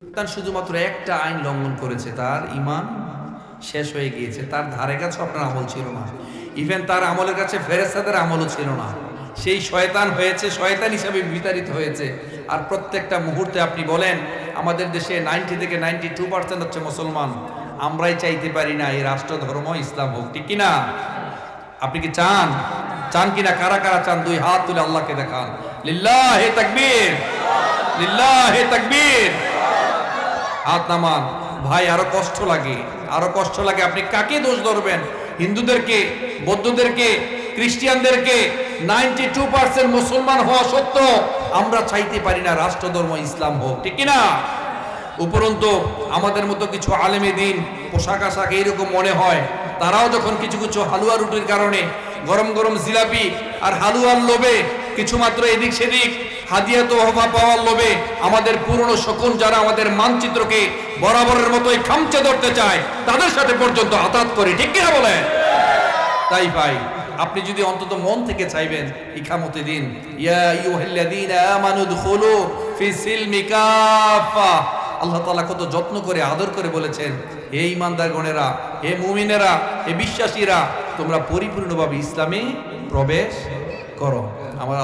তার শুধুমাত্র একটা আইন লঙ্ঘন করেছে, তার ঈমান শেষ হয়ে গিয়েছে, তার ধারে কাছে আপনার আমল ছিল না, ইভেন তার আমলের কাছে ফেরেশতাদের আমলও ছিল না। সেই শয়তান হয়েছে, শয়তান হিসাবে বিতাড়িত হয়েছে। আর প্রত্যেকটা মুহূর্তে আপনি বলেন, আমাদের দেশে 90 থেকে 92% হচ্ছে মুসলমান। আমরাই চাইতে পারি না এই রাষ্ট্র ধর্ম ইসলাম হোক, ঠিক কিনা? আপনি কি চান? চান কিনা? কারা কারা চান? দুই হাত তুলে আল্লাহকে দেখান। লিল্লাহে তাকবীর, লিল্লাহে তাকবীর। হাত নামান। ভাই আরো কষ্ট লাগে, আরো কষ্ট লাগে। আপনি কাকে দোষ ধরবেন? হিন্দুদেরকে, বৌদ্ধদেরকে, খ্রিস্টানদেরকে? 92% মুসলমান হওয়া সত্ত্বেও আমরা চাইতে পারি না রাষ্ট্র ধর্ম ইসলাম হোক, ঠিক কিনা? উপরন্তু আমাদের মতো কিছু আলেমে দিন পোশাক আশাক এইরকম মনে হয়, তারাও যখন কিছু কিছু হালুয়া রুটির কারণে, গরম গরম জিলাপি আর হালুয়ার লোভে, কিছু মাত্র এদিক সেদিক হাদিয়া তোহফা পাওয়ার লোভে আমাদের পুরনো শকুন যারা আমাদের মানচিত্রকে বরাবরের মতোই খামচে ধরতে চায়, তাদের সাথে পর্যন্ত আঘাত করে, ঠিক কিনা বলেন? তাই ভাই, আপনি যদি অন্তত মন থেকে চাইবেন ইকামতে দিন, ইয়া আইয়ুহাল্লাযীনা আমানু দুখুলু ফি সিলমি কাফা, আল্লাহ তাআলা কত যত্ন করে আদর করে বলেছেন, হে ঈমানদারগণেরা, হে মুমিনেরা, হে বিশ্বাসীরা, তোমরা পরিপূর্ণভাবে ইসলামে প্রবেশ করো। আমার